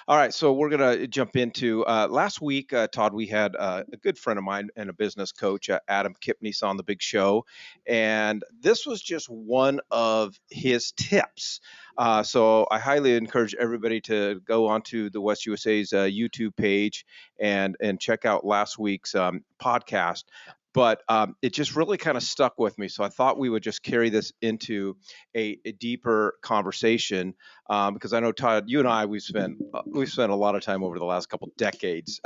All right, so we're going to jump into last week, Todd. We had a good friend of mine and a business coach, Adam Kipnis, on the big show. And this was just one of his tips. So I highly encourage everybody to go onto the West USA's YouTube page and check out last week's podcast. But it just really kind of stuck with me. So I thought we would just carry this into a deeper conversation because I know, Todd, you and I we've spent a lot of time over the last couple decades,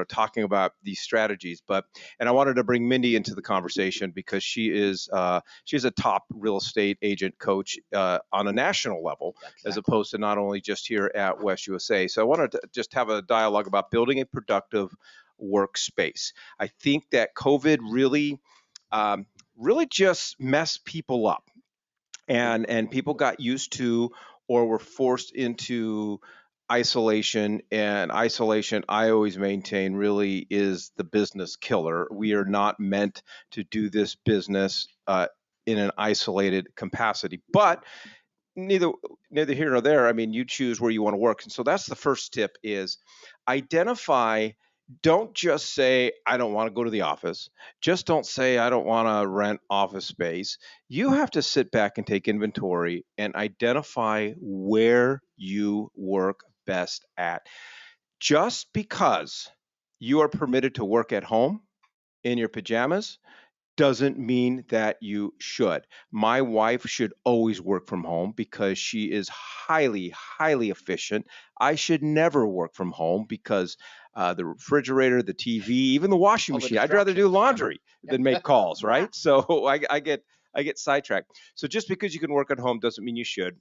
talking about these strategies. And I wanted to bring Mindy into the conversation because she's a top real estate agent coach on a national level, as opposed to not only just here at West USA. So I wanted to just have a dialogue about building a productive workspace. I think that COVID really just messed people up, and people got used to or were forced into isolation. And isolation, I always maintain, really is the business killer. We are not meant to do this business in an isolated capacity, but neither here nor there. I mean, you choose where you want to work. And so that's the first tip: is identify. Don't just say, I don't want to go to the office. Just don't say, I don't want to rent office space. You have to sit back and take inventory and identify where you work best at. Just because you are permitted to work at home in your pajamas doesn't mean that you should. My wife should always work from home because she is highly, highly efficient. I should never work from home because the refrigerator, the TV, even the washing machine, I'd rather do laundry than make calls, right? So I get sidetracked. So just because you can work at home doesn't mean you should.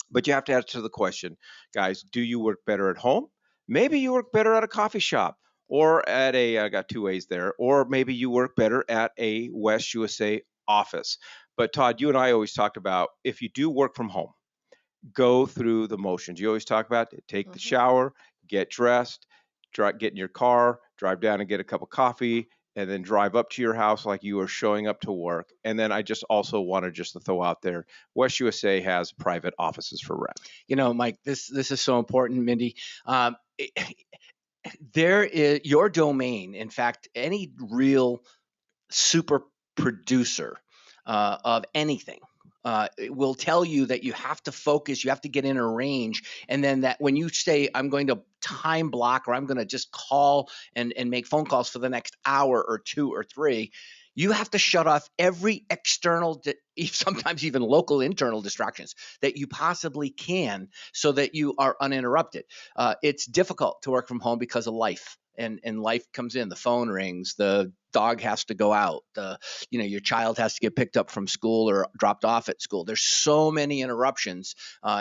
But you have to answer the question, guys, do you work better at home? Maybe you work better at a coffee shop or I got two A's there, or maybe you work better at a West USA office. But Todd, you and I always talked about, if you do work from home, go through the motions. You always talk about take the shower, get dressed, get in your car, drive down and get a cup of coffee, and then drive up to your house like you are showing up to work. And then I just also wanted just to throw out there, West USA has private offices for rent. Mike, this is so important, Mindy. There is your domain. In fact, any real super producer of anything will tell you that you have to focus, you have to get in a range, and then that when you say, I'm going to time block, or I'm going to just call and make phone calls for the next hour or two or three, you have to shut off every external, sometimes even local internal distractions that you possibly can, so that you are uninterrupted. It's difficult to work from home because of life. And life comes in, the phone rings, the dog has to go out, your child has to get picked up from school or dropped off at school. There's so many interruptions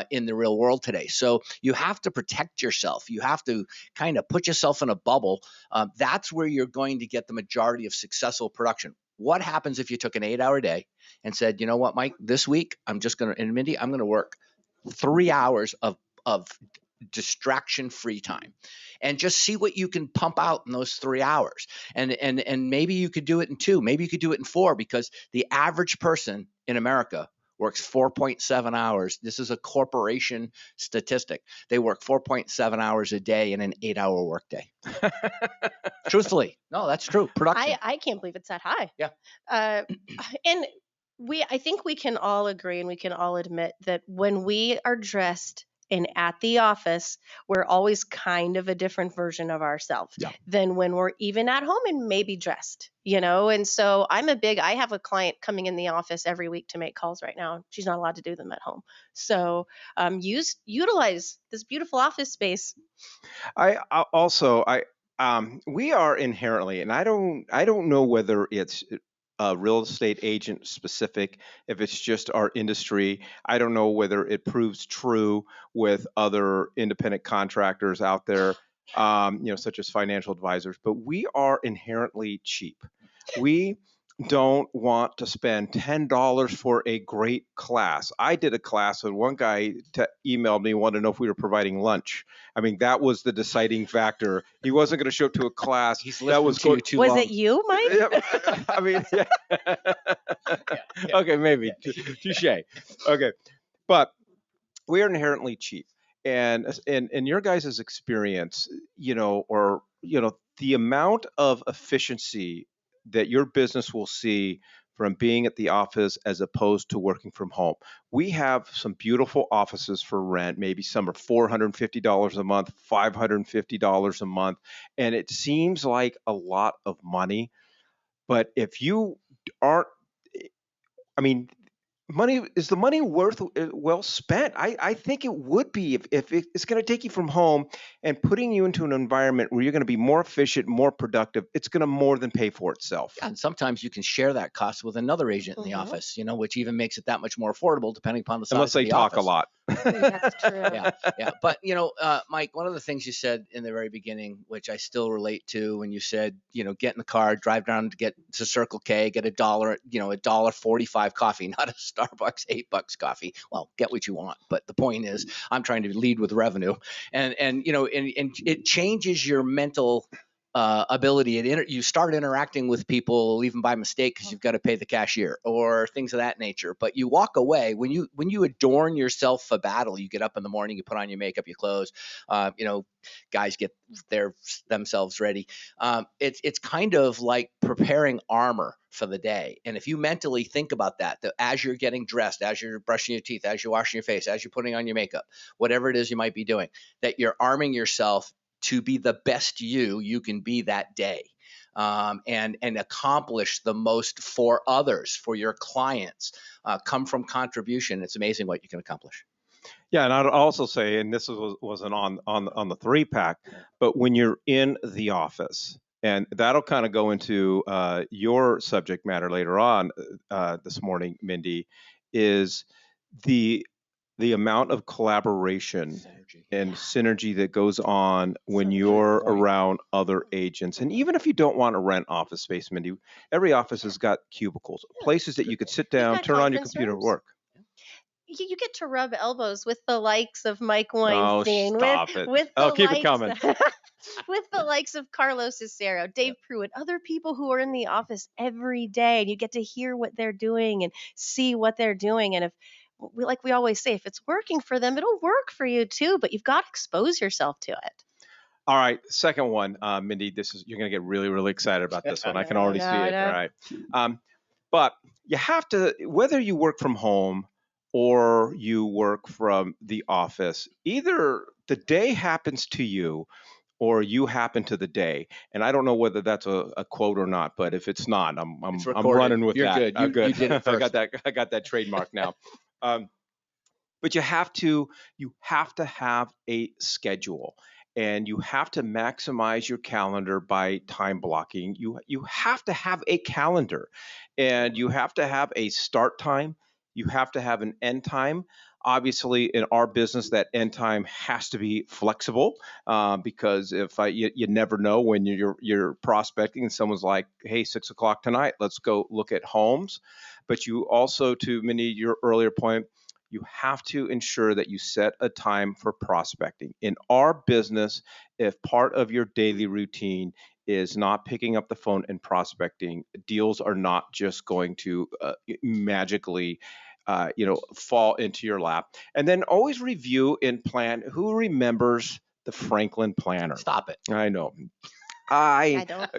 in the real world today. So you have to protect yourself. You have to kind of put yourself in a bubble. That's where you're going to get the majority of successful production. What happens if you took an 8-hour day and said, you know what, Mike, this week I'm going to work 3 hours of distraction-free time, and just see what you can pump out in those 3 hours. And maybe you could do it in 2, maybe you could do it in 4, because the average person in America works 4.7 hours. This is a corporation statistic. They work 4.7 hours a day in an 8-hour workday. Truthfully, no, that's true. Production. I can't believe it's that high. Yeah. And I think we can all agree and we can all admit that when we are dressed and at the office, we're always kind of a different version of ourselves than when we're even at home and maybe dressed, And so I have a client coming in the office every week to make calls right now. She's not allowed to do them at home. So utilize this beautiful office space. We are inherently, and I don't know whether it's real estate agent specific, if it's just our industry. I don't know whether it proves true with other independent contractors out there, such as financial advisors, but we are inherently cheap. We don't want to spend $10 for a great class. I did a class and one guy emailed me, wanted to know if we were providing lunch. I mean, that was the deciding factor. He wasn't going to show up to a class. That was too Was long. it you, Mike? Yeah, I mean, okay, maybe. Touche. Okay. But we are inherently cheap. And in your guys' experience, or the amount of efficiency that your business will see from being at the office as opposed to working from home. We have some beautiful offices for rent. Maybe some are $450 a month, $550 a month, and it seems like a lot of money. But if you aren't, I mean, money is the money worth well spent? I think it would be if it's going to take you from home and putting you into an environment where you're going to be more efficient, more productive. It's going to more than pay for itself. And sometimes you can share that cost with another agent in the office, which even makes it that much more affordable depending upon the size Unless of they the talk office. a lot. That's true. Yeah. But Mike, one of the things you said in the very beginning, which I still relate to, when you said, get in the car, drive down to get to Circle K, get $1.45 coffee, not a Starbucks $8 coffee. Well, get what you want, but the point is, I'm trying to lead with revenue, and it changes your mental ability. You start interacting with people even by mistake because you've got to pay the cashier or things of that nature. But you walk away when you adorn yourself for battle. You get up in the morning, you put on your makeup, your clothes. Guys get themselves ready. It's kind of like preparing armor for the day. And if you mentally think about that as you're getting dressed, as you're brushing your teeth, as you're washing your face, as you're putting on your makeup, whatever it is you might be doing, that you're arming yourself to be the best you can be that day, and accomplish the most for others, for your clients. Come from contribution. It's amazing what you can accomplish. Yeah, and I'd also say, and this wasn't on the 3-pack, but when you're in the office, and that'll kind of go into your subject matter later on this morning, Mindy, is the amount of collaboration and synergy that goes on when you're around other agents. And even if you don't want to rent office space, Mindy, every office has got cubicles, places that you could sit down, turn on your computer, work. You get to rub elbows with the likes of Mike Oh, Weinstein, stop it. with Oh, the keep it likes coming. with the likes of Carlos Cicero, Dave Pruitt, other people who are in the office every day, and you get to hear what they're doing and see what they're doing. And if like we always say, if it's working for them, it'll work for you too, but you've got to expose yourself to it. All right, second one, Mindy. You're going to get really, really excited about this one. I can already see it. All right, but you have to, whether you work from home or you work from the office, either the day happens to you or you happen to the day. And I don't know whether that's a quote or not, but if it's not, I'm running with You're that. good. You did it first. I got that trademark now. But you have to have a schedule, and you have to maximize your calendar by time blocking. You have to have a calendar, and you have to have a start time. You have to have an end time. Obviously, in our business, that end time has to be flexible, because if you never know when you're prospecting and someone's like, "Hey, 6 o'clock tonight, let's go look at homes." But you also, to Minnie, your earlier point, you have to ensure that you set a time for prospecting. In our business, if part of your daily routine is not picking up the phone and prospecting, deals are not just going to magically fall into your lap. And then always review and plan. Who remembers the Franklin Planner? Stop it. I know. I don't.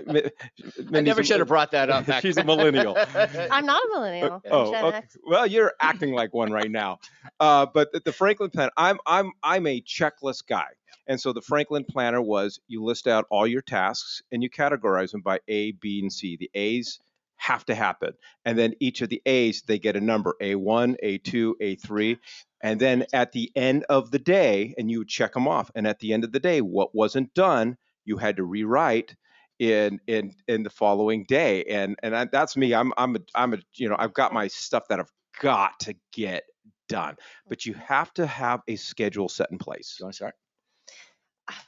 I never should have brought that up. She's a millennial. I'm not a millennial. I'm Oh, Gen okay. X. Well, you're acting like one right now. But the Franklin Planner, I'm a checklist guy, and so the Franklin Planner was, you list out all your tasks and you categorize them by A, B, and C. The A's have to happen, and then each of the A's, they get a number: A1, A2, A3. And then at the end of the day, and you would check them off. And at the end of the day, what wasn't done, you had to rewrite in the following day. And that's me. I'm a I've got my stuff that I've got to get done. But you have to have a schedule set in place. You want to start?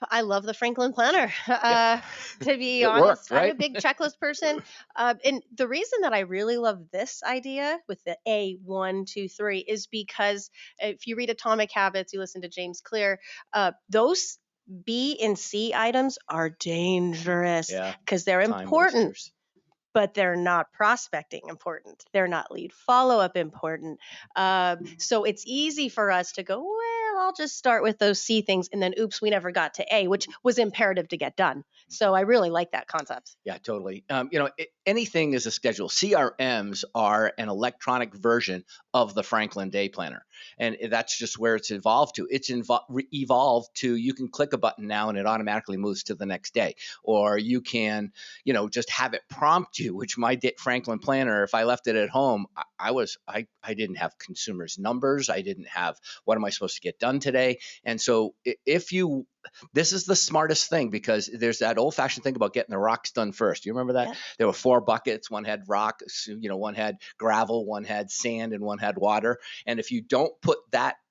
I love the Franklin Planner. To be It honest, worked, right? I'm a big checklist person. And the reason that I really love this idea with the A1, 2, 3 is because if you read Atomic Habits, you listen to James Clear, those B and C items are dangerous because they're important. Wasters. But they're not prospecting important. They're not lead follow-up important. So it's easy for us to go, well, well, I'll just start with those C things, and then oops, we never got to A, which was imperative to get done. So I really like that concept. Yeah, totally. Anything is a schedule. CRMs are an electronic version of the Franklin Day Planner, and that's just where it's evolved to. It's evolved to, you can click a button now and it automatically moves to the next day, or you can, just have it prompt you. Which my Franklin Planner, if I left it at home, I didn't have consumers numbers. I didn't have what am I supposed to get done today, and so if you this is the smartest thing, because there's that old fashioned thing about getting the rocks done first. You remember that? Yeah. There were 4 buckets. One had rock, one had gravel, one had sand, and one had water. And if you don't put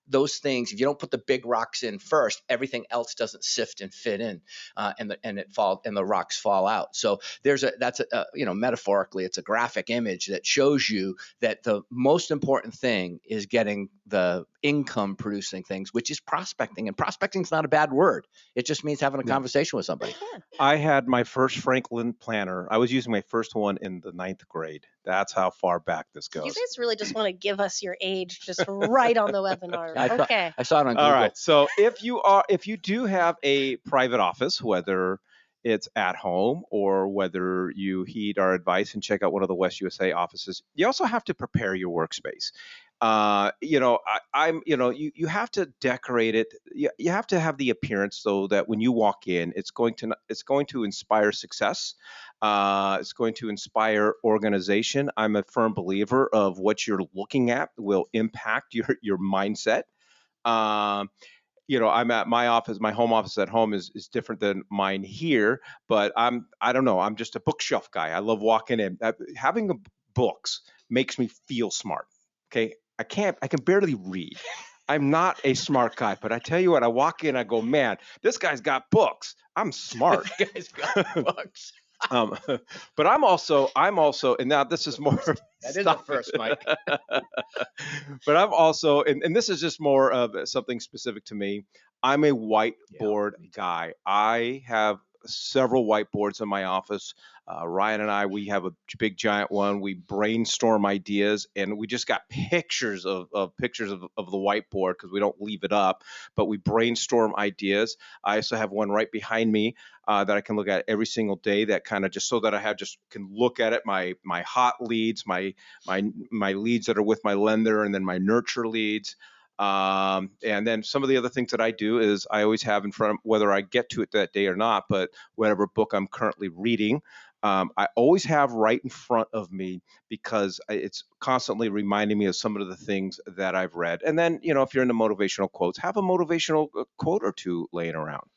those things, if you don't put the big rocks in first, everything else doesn't sift and fit in, and the rocks fall out. So metaphorically, it's a graphic image that shows you that the most important thing is getting the income producing things, which is prospecting. And prospecting is not a bad word. It just means having a conversation with somebody. Yeah. I had my first Franklin planner. I was using my first one in the 9th grade. That's how far back this You goes. guys really just want to give us your age just right on the webinar. Okay. I saw it on Google. All right. So if you do have a private office, whether it's at home or whether you heed our advice and check out one of the West USA offices, you also have to prepare your workspace. You have to decorate it. You have to have the appearance so that when you walk in, it's going to inspire success. It's going to inspire organization. I'm a firm believer of what you're looking at will impact your mindset. Um, I'm at my office. My home office at home is different than mine here, but I don't know. I'm just a bookshelf guy. I love walking in. Having books makes me feel smart. Okay, I can barely read. I'm not a smart guy, but I tell you what, I walk in, I go, man, this guy's got books. I'm smart. This guy's got books. But I'm also, and now this is more. That is a first, Mike. But I'm also, and this is just more of something specific to me. I'm a whiteboard guy. I have several whiteboards in my office. Ryan and I, we have a big giant one. We brainstorm ideas, and we just got pictures of pictures of the whiteboard because we don't leave it up, but we brainstorm ideas. I also have one right behind me that I can look at every single day, that kind of just so that I can look at it, my hot leads, my leads that are with my lender, and then my nurture leads. And then some of the other things that I do is I always have in front of, whether I get to it that day or not, but whatever book I'm currently reading, I always have right in front of me, because it's constantly reminding me of some of the things that I've read. And then, if you're into motivational quotes, have a motivational quote or two laying around.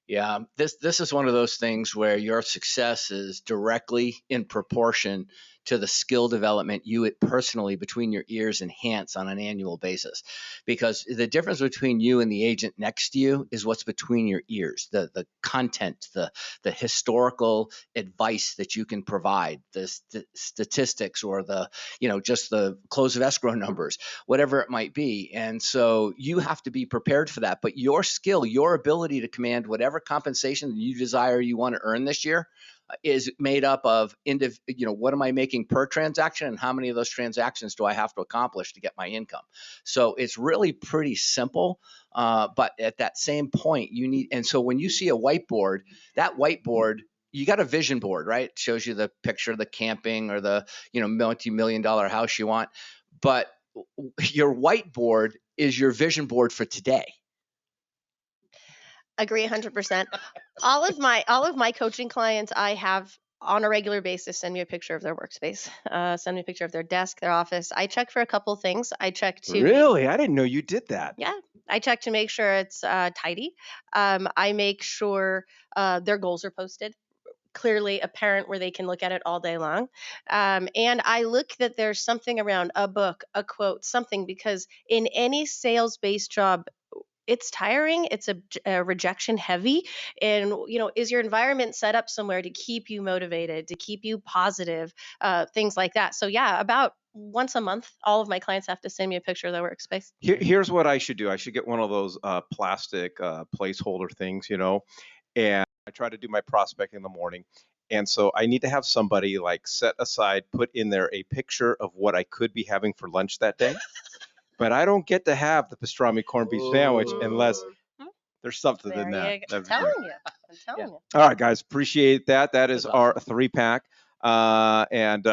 Yeah, this is one of those things where your success is directly in proportion to the skill development you personally between your ears enhance on an annual basis. Because the difference between you and the agent next to you is what's between your ears, the content, the historical advice that you can provide, the statistics, or just the close of escrow numbers, whatever it might be. And so you have to be prepared for that. But your skill, your ability to command whatever compensation you desire you want to earn this year is made up of what am I making per transaction, and how many of those transactions do I have to accomplish to get my income. So it's really pretty simple, but at that same point you need. And so when you see a whiteboard, that whiteboard, you got a vision board, right? It shows you the picture of the camping or the multi-million-dollar house you want, but your whiteboard is your vision board for today. Agree 100%. All of my coaching clients, I have on a regular basis send me a picture of their workspace, send me a picture of their desk, their office. I check for a couple things. I check to Really? I didn't know you did that. Yeah, I check to make sure it's tidy. I make sure their goals are posted, clearly apparent, where they can look at it all day long. And I look that there's something around a book, a quote, something, because in any sales-based job, it's tiring. It's a rejection heavy. And, is your environment set up somewhere to keep you motivated, to keep you positive, things like that. So yeah, about once a month, all of my clients have to send me a picture of their workspace. Here's what I should do. I should get one of those plastic placeholder things, and I try to do my prospecting in the morning. And so I need to have somebody like set aside, put in there a picture of what I could be having for lunch that day. but I don't get to have the pastrami corned beef sandwich unless Mhm. there's something There in that. you go. I'm That's great. telling you. I'm telling Yeah. you. All right, guys, appreciate that. That is That's our awesome. 3-pack. And